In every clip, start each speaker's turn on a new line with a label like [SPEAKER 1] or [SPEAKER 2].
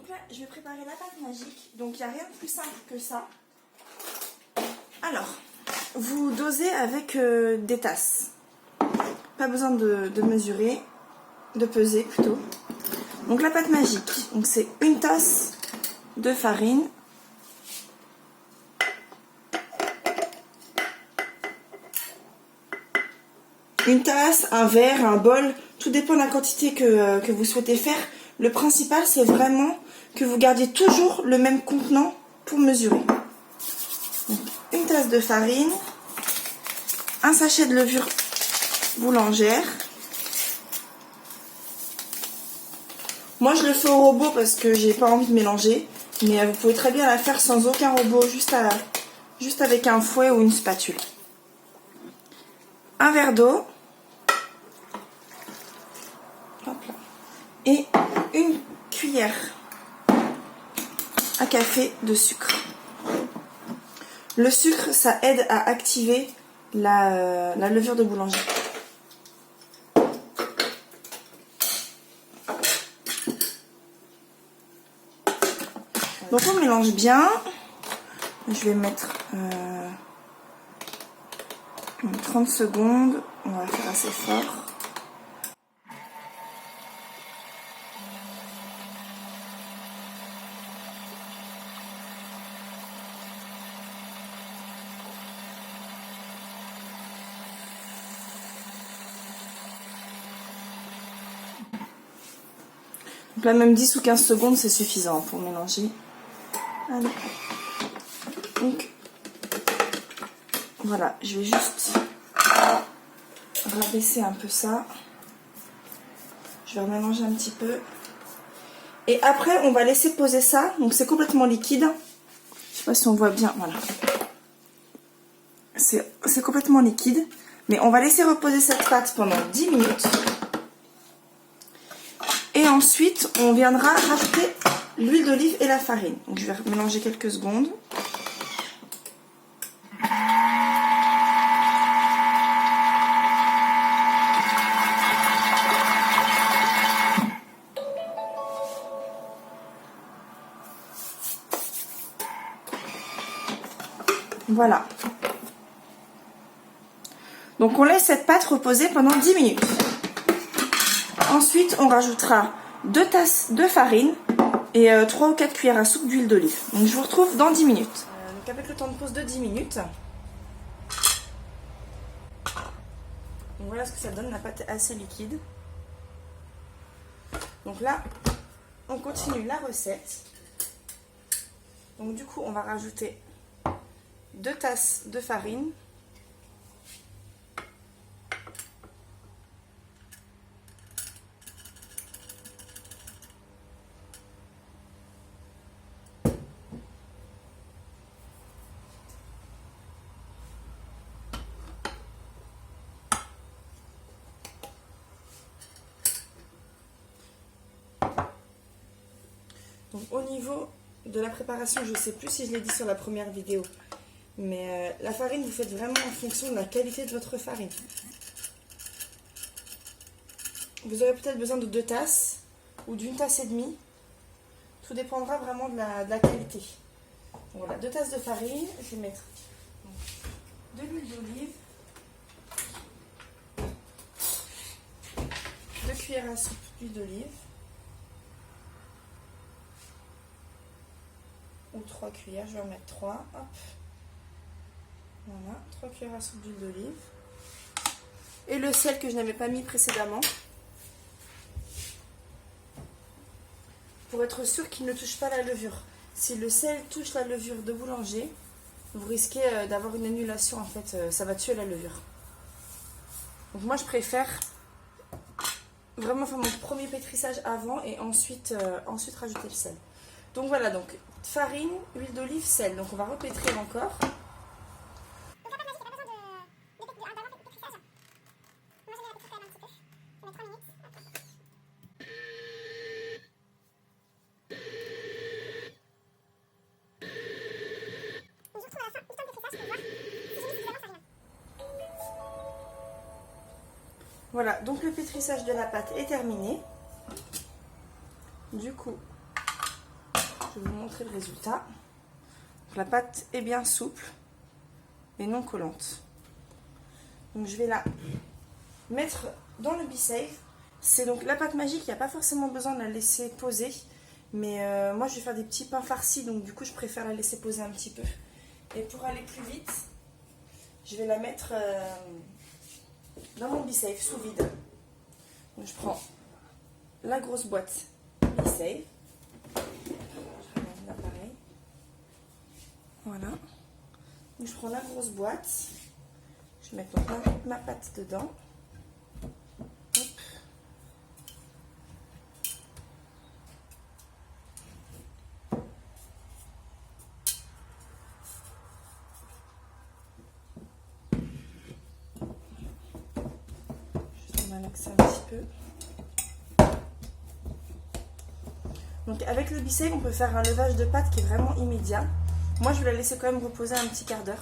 [SPEAKER 1] Donc là, je vais préparer la pâte magique. Donc il n'y a rien de plus simple que ça. Alors, vous dosez avec des tasses. Pas besoin de mesurer, de peser plutôt. Donc la pâte magique, donc c'est une tasse de farine. Une tasse, un verre, un bol, tout dépend de la quantité que vous souhaitez faire. Le principal, c'est vraiment que vous gardiez toujours le même contenant pour mesurer. Donc, une tasse de farine, un sachet de levure boulangère. Moi, je le fais au robot parce que j'ai pas envie de mélanger. Mais vous pouvez très bien la faire sans aucun robot, juste avec un fouet ou une spatule. Un verre d'eau. Et une cuillère à café de sucre. Le sucre, ça aide à activer la levure de boulanger. Donc on mélange bien. Je vais mettre 30 secondes. On va faire assez fort. Donc là, même 10 ou 15 secondes, c'est suffisant pour mélanger. Allez. Donc, voilà, je vais juste rabaisser un peu ça. Je vais remélanger un petit peu. Et après, on va laisser poser ça. Donc, c'est complètement liquide. Je sais pas si on voit bien. Voilà. C'est complètement liquide. Mais on va laisser reposer cette pâte pendant 10 minutes. Et ensuite, on viendra rajouter l'huile d'olive et la farine. Donc, je vais mélanger quelques secondes. Voilà. Donc, on laisse cette pâte reposer pendant 10 minutes. Ensuite, on rajoutera 2 tasses de farine et 3 ou 4 cuillères à soupe d'huile d'olive. Donc, je vous retrouve dans 10 minutes. Donc, avec le temps de pause de 10 minutes. Donc, voilà ce que ça donne. La pâte est assez liquide. Donc là, on continue la recette. Donc, du coup, on va rajouter 2 tasses de farine. Donc, au niveau de la préparation, je ne sais plus si je l'ai dit sur la première vidéo, mais la farine, vous faites vraiment en fonction de la qualité de votre farine. Vous aurez peut-être besoin de 2 tasses ou d'une tasse et demie. Tout dépendra vraiment de la qualité. Donc voilà, 2 tasses de farine. Je vais mettre de l'huile d'olive, 2 cuillères à soupe d'huile d'olive. Ou 3 cuillères, je vais en mettre 3. Hop. Voilà, 3 cuillères à soupe d'huile d'olive. Et le sel que je n'avais pas mis précédemment. Pour être sûr qu'il ne touche pas la levure. Si le sel touche la levure de boulanger, vous risquez d'avoir une annulation en fait. Ça va tuer la levure. Donc moi je préfère vraiment faire mon premier pétrissage avant et ensuite rajouter le sel. Donc voilà, donc farine, huile d'olive, sel. Donc on va repétrir encore. Voilà, donc le pétrissage de la pâte est terminé. Du coup, Je vais vous montrer le résultat. La pâte est bien souple et non collante. Donc je vais la mettre dans le Be-Save. C'est donc la pâte magique, il n'y a pas forcément besoin de la laisser poser. Mais moi je vais faire des petits pains farcis, donc du coup je préfère la laisser poser un petit peu. Et pour aller plus vite, je vais la mettre dans mon Be-Save sous vide. Donc je prends la grosse boîte Be-Save. Je ramène l'appareil. Voilà. Donc je prends la grosse boîte. Je vais mettre donc ma pâte dedans. Hop. Je vais malaxer un petit peu. Donc avec le Be-Save, on peut faire un levage de pâte qui est vraiment immédiat. Moi, je vais la laisser quand même reposer un petit quart d'heure.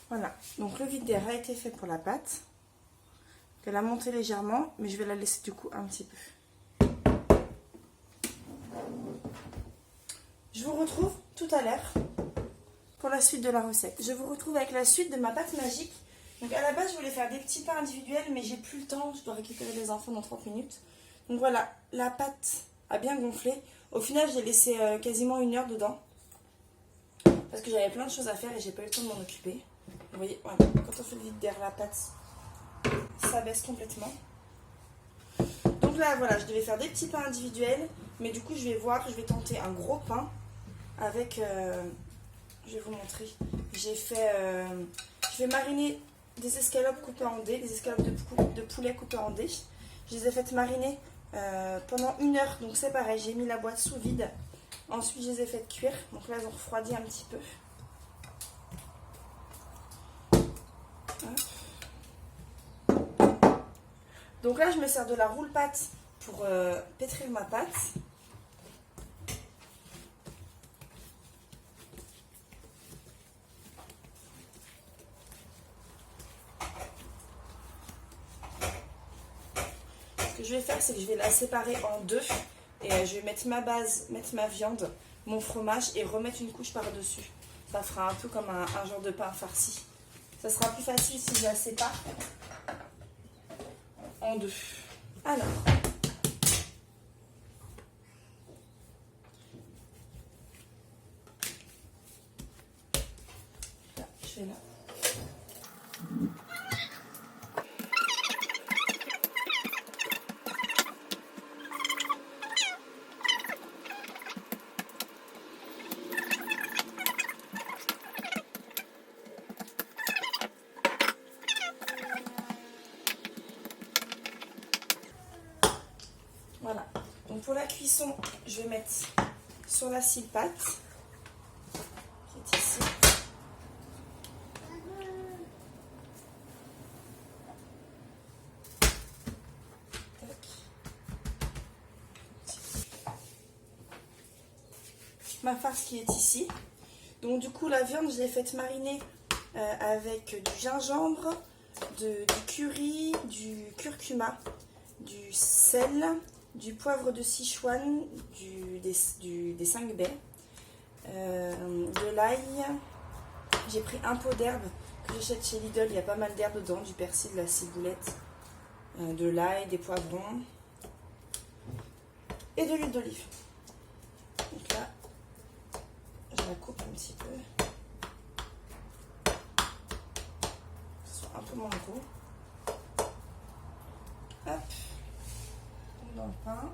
[SPEAKER 1] Voilà, donc le vide d'air a été fait pour la pâte. Elle a monté légèrement, mais je vais la laisser du coup un petit peu. Je vous retrouve tout à l'heure pour la suite de la recette. Je vous retrouve avec la suite de ma pâte magique. Donc à la base, je voulais faire des petits pains individuels, mais j'ai plus le temps. Je dois récupérer les enfants dans 30 minutes. Donc voilà, la pâte a bien gonflé. Au final, j'ai laissé quasiment 1 heure dedans. Parce que j'avais plein de choses à faire et j'ai pas eu le temps de m'en occuper. Vous voyez, voilà, quand on fait le vide d'air, la pâte, ça baisse complètement. Donc là, voilà, je devais faire des petits pains individuels. Mais du coup, je vais tenter un gros pain avec... je vais vous montrer. Je vais mariner des escalopes coupées en dés, des escalopes de poulet coupées en dés. Je les ai faites mariner pendant 1 heure. Donc c'est pareil, j'ai mis la boîte sous vide. Ensuite, je les ai faites cuire. Donc là, elles ont refroidi un petit peu. Donc là, je me sers de la roule-pâte pour pétrir ma pâte. Ce que je vais faire, c'est que je vais la séparer en deux. Et je vais mettre ma base, mettre ma viande, mon fromage et remettre une couche par-dessus. Ça fera un peu comme un genre de pain farci. Ça sera plus facile si je la sépare en deux. Alors, là, je fais là. Voilà. Donc pour la cuisson, je vais mettre sur la scie pâte qui est ici. Ma farce qui est ici. Donc du coup la viande, je l'ai faite mariner avec du gingembre, du curry, du curcuma, du sel, du poivre de Sichuan, des 5 baies, de l'ail. J'ai pris un pot d'herbe que j'achète chez Lidl, il y a pas mal d'herbes dedans, du persil, de la ciboulette, de l'ail, des poivrons et de l'huile d'olive. Donc là, je la coupe un petit peu, que ce soit un peu moins gros. Hop, dans le pain.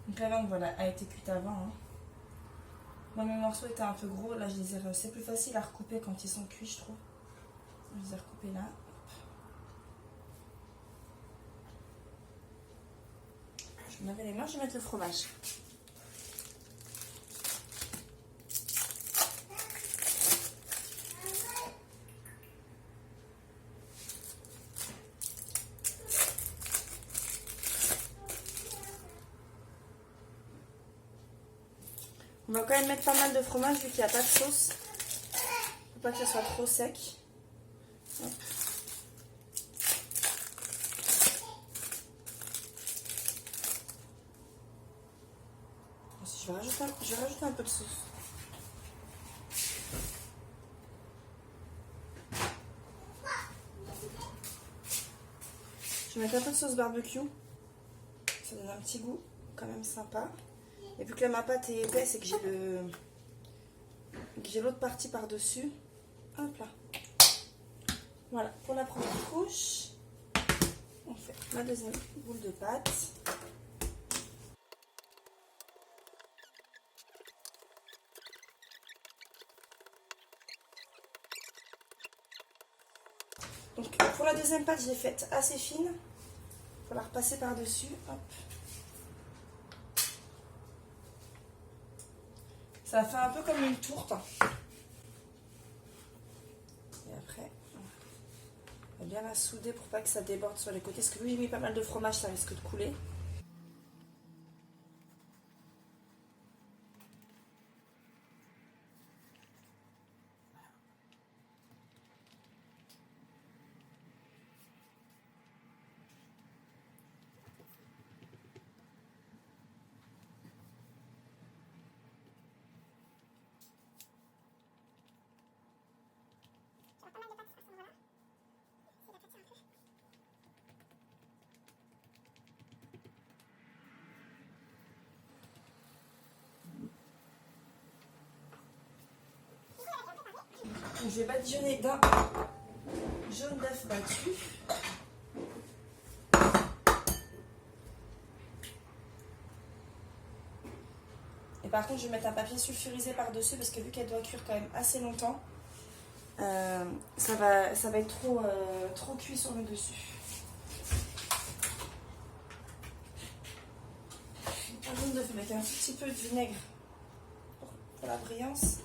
[SPEAKER 1] Donc la viande, voilà, a été cuite avant. Hein. Moi, mes morceaux étaient un peu gros. Là, c'est plus facile à recouper quand ils sont cuits, je trouve. Je les ai recoupés là. Je vais me laver les mains, je vais mettre le fromage. On va quand même mettre pas mal de fromage vu qu'il n'y a pas de sauce. Faut pas que ça soit trop sec. Hop. Je vais rajouter un peu de sauce. Je vais mettre un peu de sauce barbecue. Ça donne un petit goût quand même sympa. Et vu que là ma pâte est épaisse et que j'ai l'autre partie par-dessus. Hop là. Voilà, pour la première couche, on fait la deuxième boule de pâte. Donc pour la deuxième pâte, je l'ai faite assez fine. Il faut la repasser par-dessus. Hop. Ça fait un peu comme une tourte. Et après, on va bien la souder pour pas que ça déborde sur les côtés. Parce que lui, il met pas mal de fromage, ça risque de couler. Je vais badigeonner d'un jaune d'œuf battu. Et par contre, je vais mettre un papier sulfurisé par-dessus parce que vu qu'elle doit cuire quand même assez longtemps, ça va être trop cuit sur le dessus. Un jaune d'œuf avec un tout petit peu de vinaigre pour la brillance.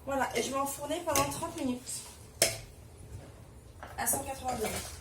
[SPEAKER 1] Voilà, et je vais enfourner pendant 30 minutes à 180 degrés.